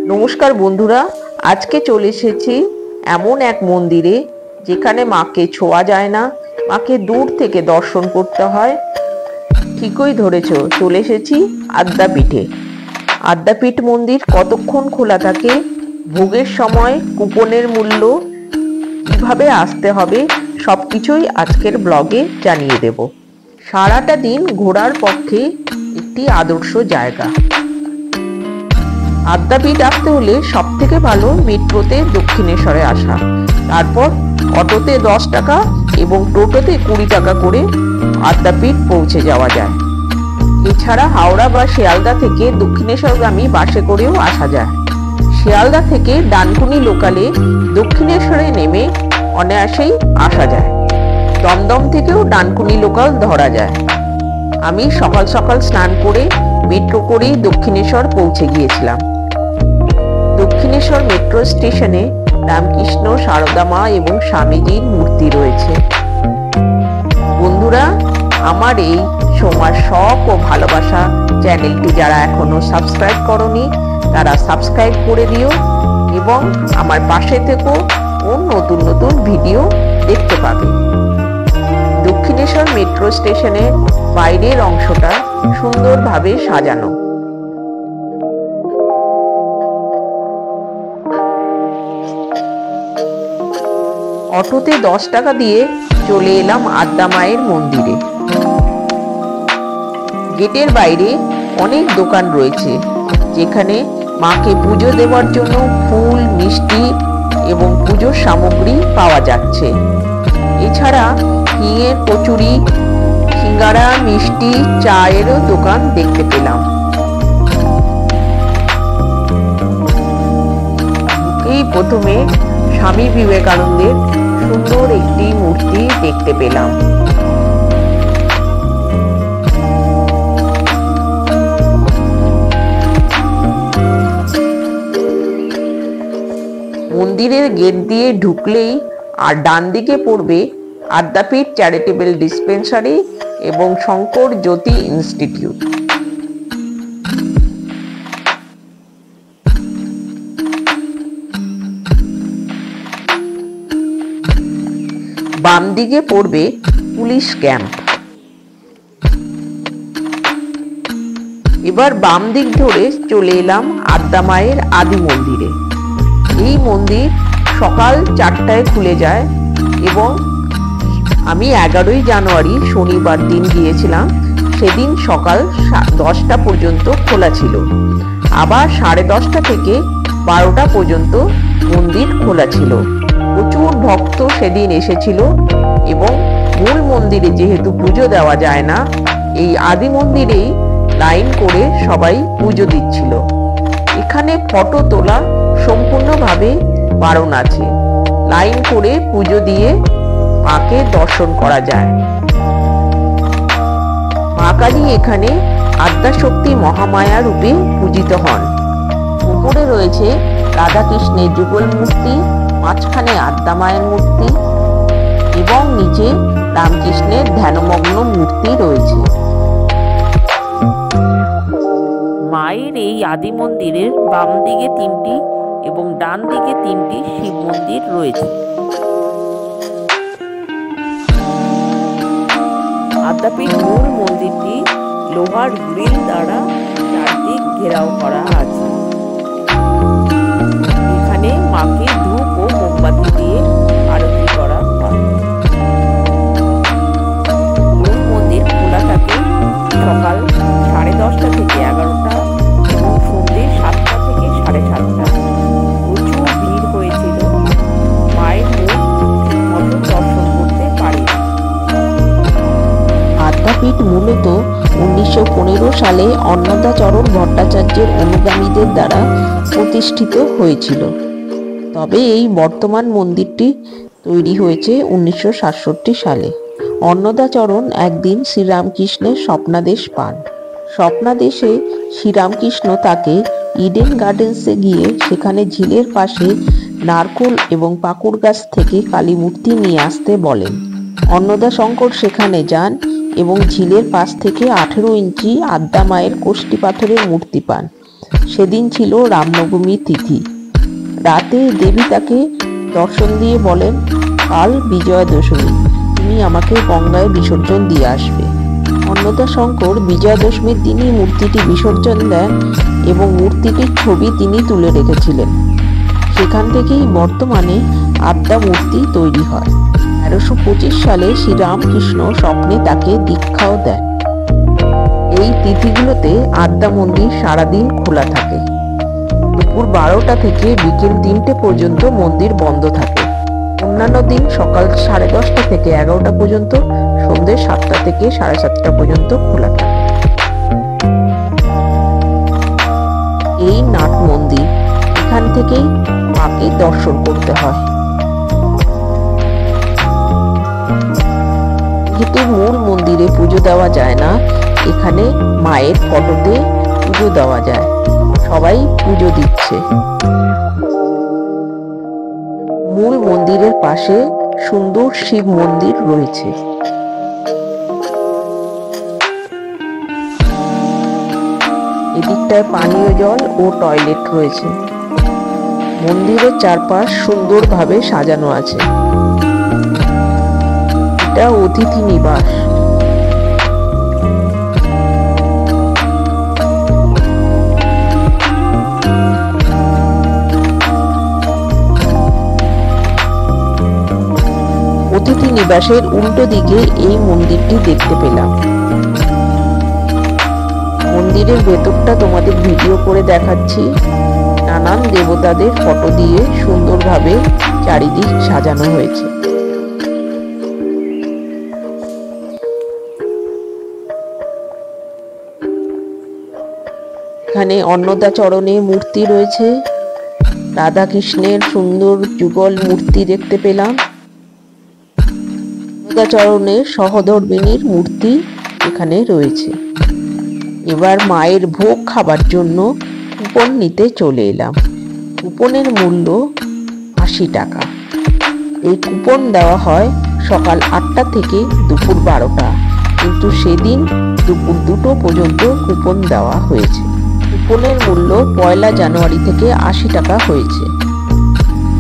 নমস্কার বন্ধুরা, আজকে চলে এসেছি এমন এক মন্দিরে যেখানে মাকে ছোঁয়া যায় না, মাকে দূর থেকে দর্শন করতে হয়। ঠিকই ধরেছো, চলে এসেছি আদ্যাপীঠে। আদ্যাপীঠ মন্দির কতক্ষণ খোলা থাকে, ভোগের সময় কুপনের মূল্য, কিভাবে আসতে হবে, সবকিছুই আজকের ব্লগে জানিয়ে দেব। সারাটা দিন ঘোরার পক্ষে একটি আদর্শ জায়গা। আদ্যাপীঠ আসতে হলে সব থেকে ভালো মেট্রোতে দক্ষিণেশ্বরে আসা, তারপর অটোতে 10 টাকা এবং টোটোতে 20 টাকা করে আদ্যাপীঠ পৌঁছে যাওয়া যায়। এছাড়া হাওড়া বা শিয়ালদা থেকে দক্ষিণেশ্বরগামী বাসে করেও আসা যায়। শিয়ালদা থেকে ডানকুনি লোকালে দক্ষিণেশ্বরে নেমে অনায়াসেই আসা যায়। দমদম থেকেও ডানকুনি লোকাল ধরা যায়। আমি সকাল সকাল স্নান করে মেট্রো করেই দক্ষিণেশ্বর পৌঁছে গিয়েছিলাম। দক্ষিণেশ্বর মেট্রো স্টেশনে রামকৃষ্ণ, সারদা মা এবং স্বামীজির মূর্তি রয়েছে। বন্ধুরা, আমার এই সোমার শখ ও ভালোবাসা চ্যানেলটি যারা এখনো সাবস্ক্রাইব করনি তারা সাবস্ক্রাইব করে দিও এবং আমার পাশে থেকো ও নতুন নতুন ভিডিও দেখতে পাবে। দক্ষিণেশ্বর মেট্রো স্টেশনের বাইরের অংশটা সুন্দরভাবে সাজানো। অটোতে 10 টাকা দিয়ে চলে এলাম আদ্যা মায়ের মন্দিরে। গেটের বাইরে অনেক দোকান রয়েছে যেখানে মাকে পুজো দেওয়ার জন্য ফুল, মিষ্টি এবং পুজোর সামগ্রী পাওয়া যাচ্ছে। এছাড়া হিঙের কচুরি, সিঙ্গারা, মিষ্টি, চায়েরও দোকান দেখতে পেলাম। এই প্রথমে স্বামী বিবেকানন্দের সুন্দর একটি মূর্তি দেখতে পেলাম। মন্দিরের গেট দিয়ে ঢুকলেই আর ডান দিকে পড়বে আদ্যাপীঠ চ্যারিটেবল ডিসপেন্সারি এবং শঙ্কর জ্যোতি ইনস্টিটিউট। বাম দিকে পড়বে পুলিশ ক্যাম্প। এবার বাম দিক ধরে চলে এলাম আদ্যা মায়ের আদি মন্দিরে। এই মন্দির সকাল 4টায় খুলে যায় এবং আমি 11ই জানুয়ারি শনিবার দিন গিয়েছিলাম, সেদিন সকাল 10টা পর্যন্ত খোলা ছিল। আবার 10:30টা থেকে 12টা পর্যন্ত মন্দির খোলা ছিল। প্রচুর ভক্ত সেদিন এসেছিল এবং মূল মন্দিরে যেহেতু পুজো দেওয়া যায় না, এই আদি মন্দিরেই লাইন করে সবাই পুজো দিচ্ছিল। এখানে ফটো তোলা সম্পূর্ণভাবে বারণ আছে। লাইন করে পুজো দিয়ে মাকে দর্শন করা যায়। মা কালী এখানে আদ্যাশক্তি মহামায়া রূপে পূজিত হন। উপরে রয়েছে রাধাকৃষ্ণের যুগল মূর্তি, মাঝখানে আদ্যা মায়ের মূর্তি এবং নিচে রামকৃষ্ণের ধ্যানমগ্ন মূর্তি রয়েছে। মায়ের এই আদি মন্দিরের বাম দিকে 3টি এবং ডান দিকে 3টি শিব মন্দির রয়েছে। আদ্যাপীঠ মূল মন্দিরটি লোহার গ্রিল দ্বারা চারদিক ঘেরাও করা আছে। এখানে মাকে ধূপ ও মোমবাতি দিয়ে আরতি করা হয়। মূল মন্দির খোলা থাকে সকাল 10:30টা থেকে 11টা এবং সন্ধ্যে 7টা থেকে 7:30টা। প্রচুর ভিড় হয়েছিল, মায়ের মুখ ঠিকমতো দর্শন করতে পারি। আদ্যাপীঠ মূলত 1915 সালে অন্নদাচরণ ভট্টাচার্যের অনুগামীদের দ্বারা প্রতিষ্ঠিত হয়েছিল। তবে এই বর্তমান মন্দিরটি তৈরি হয়েছে 1967 সালে। অন্নদাচরণ একদিন শ্রীরামকৃষ্ণের স্বপ্নাদেশ পান। স্বপ্নাদেশে শ্রীরামকৃষ্ণ তাকে ইডেন গার্ডেন্সে গিয়ে সেখানে ঝিলের পাশে নারকোল এবং পাকুড় গাছ থেকে কালী মূর্তি নিয়ে আসতে বলেন। অন্নদাশঙ্কর সেখানে যান এবং ঝিলের পাশ থেকে 18 ইঞ্চি আদ্যা মায়ের কোষ্ঠী পাথরের মূর্তি পান। সেদিন ছিল রামনবমী তিথি। রাতে দেবী তাকে দর্শন দিয়ে বলেন, কাল বিজয়া দশমী, তুমি আমাকে গঙ্গায় বিসর্জন দিয়ে আসবে। অন্নদাশঙ্কর বিজয়া দশমীর দিনই মূর্তিটি বিসর্জন দেন এবং মূর্তিটির ছবি তিনি তুলে রেখেছিলেন। সেখান থেকেই বর্তমানে আদ্যা মূর্তি তৈরি হয়। 1325 সালে শ্রীরামকৃষ্ণ স্বপ্নে তাকে দীক্ষাও দেন। এই তিথিগুলোতে আদ্যা মন্দির সারাদিন খোলা থাকে। দুপুর 12টা থেকে বিকেল 3টে পর্যন্ত মন্দির বন্ধ থাকে। অন্যান্য দিন সকাল 10:30 থেকে 11টা পর্যন্ত, সন্ধ্যে 7টা থেকে 7:30 পর্যন্ত খোলা থাকে। এই নাট মন্দির, এখান থেকেই মাকে দর্শন করতে হয়। যেহেতু মূল মন্দিরে পুজো দেওয়া যায় না, এখানে মায়ের ফটোতে পুজো দেওয়া যায়। সবাই পুজো দিচ্ছে। মূল মন্দিরের পাশে সুন্দর শিব মন্দির রয়েছে। এদিকটায় পানীয় জল ও টয়লেট রয়েছে। মন্দিরের চারপাশ সুন্দরভাবে সাজানো আছে। এটা অতিথি নিবাস। অতিথি নিবাসের উল্টো দিকে এই মন্দিরটি দেখতে পেলাম। মন্দিরের ভেতরটা তোমাদের ভিডিও করে দেখাচ্ছি। নানান দেবতাদের ফটো দিয়ে সুন্দরভাবে চারিদিক সাজানো হয়েছে। এখানে অন্নদাচরণে মূর্তি রয়েছে। রাধা কৃষ্ণের সুন্দর যুগল মূর্তি দেখতে পেলাম। অন্নদাচরণের সহধর্মিণীর মূর্তি এখানে রয়েছে। এবার মায়ের ভোগ খাবার জন্য কুপন নিতে চলে এলাম। কুপনের মূল্য 80 টাকা। এই কুপন দেওয়া হয় সকাল 8টা থেকে দুপুর 12টা, কিন্তু সেদিন দুপুর 2টো পর্যন্ত কুপন দেওয়া হয়েছে। কুপনের মূল্য 1 জানুয়ারি থেকে 80 টাকা হয়েছে,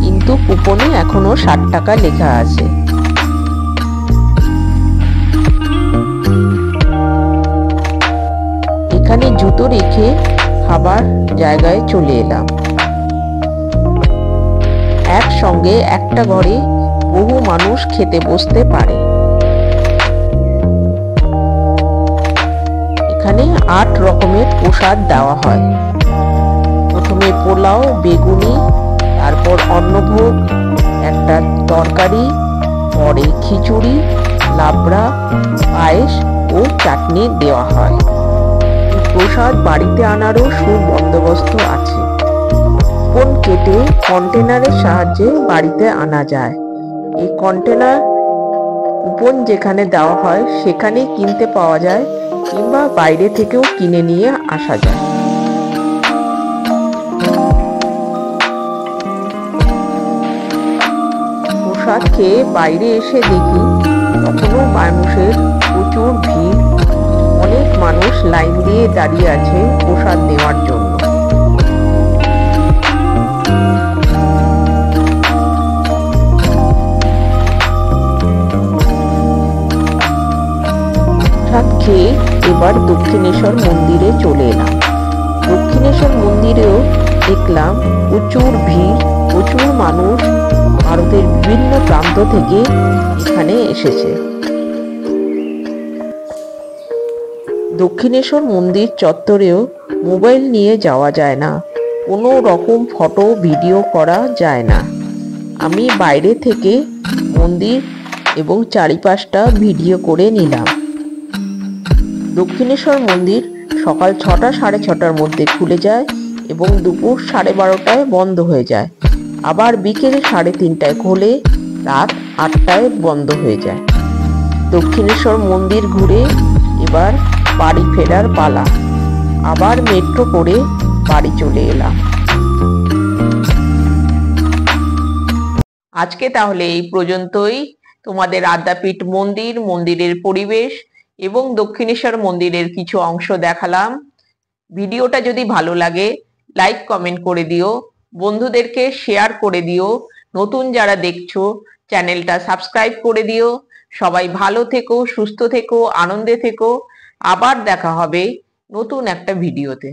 কিন্তু কুপনে এখনো 60 টাকা লেখা আছে। এখানে জুতো রেখে খাবার জায়গায় চলে এলাম। একসঙ্গে একটা ঘরে বহু মানুষ খেতে বসতে পারে। এখানে 8 রকমের প্রসাদ দেওয়া হয়। প্রথমে পোলাও, বেগুনি, তারপর অন্নভোগ, একটা তরকারি, পরে খিচুড়ি, লাবড়া, পায়েস ও চাটনি দেওয়া হয়। প্রসাদ বাড়িতে আনারও সুবন্দোবস্ত আছে। কুপন কেটে কন্টেনারের সাহায্যে বাড়িতে আনা যায়। এই কন্টেনার কুপন যেখানে দেওয়া হয় সেখানেই কিনতে পাওয়া যায়, কিংবা বাইরে থেকেও কিনে নিয়ে আসা যায়। প্রসাদ খেয়ে বাইরে এসে দেখি তখনও মানুষের প্রচুর ভিড়। অনেক মানুষ লাইন দিয়ে দাঁড়িয়ে আছে প্রসাদ নেওয়ার জন্য। প্রসাদ খেয়ে এবার দক্ষিণেশ্বর মন্দিরে চলে এলাম। দক্ষিণেশ্বর মন্দিরেও দেখলাম প্রচুর ভিড়, প্রচুর মানুষ ভারতের বিভিন্ন প্রান্ত থেকে এখানে এসেছে। দক্ষিণেশ্বর মন্দির চত্বরেও মোবাইল নিয়ে যাওয়া যায় না, কোনো রকম ফটো ভিডিও করা যায় না। আমি বাইরে থেকে মন্দির এবং চারিপাশটা ভিডিও করে নিলাম। দক্ষিণেশ্বর মন্দির সকাল 6টা 6:30টার মধ্যে খুলে যায় এবং দুপুর 12:30টায় বন্ধ হয়ে যায়। আবার বিকেল 3:30টায় খোলে, রাত 8টায় বন্ধ হয়ে যায়। দক্ষিণেশ্বর মন্দির ঘুরে এবার বাড়ি ফেরার পালা। আবার মেট্রো করে বাড়ি চলে এলাম। আজকে তাহলে এই পর্যন্তই। তোমাদের আদ্যাপীঠ মন্দির, মন্দিরের পরিবেশ এবং দক্ষিণেশ্বর মন্দিরের কিছু অংশ দেখালাম। ভিডিওটা যদি ভালো লাগে লাইক কমেন্ট করে দিও, বন্ধুদেরকে শেয়ার করে দিও, নতুন যারা দেখছো চ্যানেলটা সাবস্ক্রাইব করে দিও। সবাই ভালো থেকো, সুস্থ থেকো, আনন্দে থেকো। আবার দেখা হবে নতুন একটা ভিডিওতে।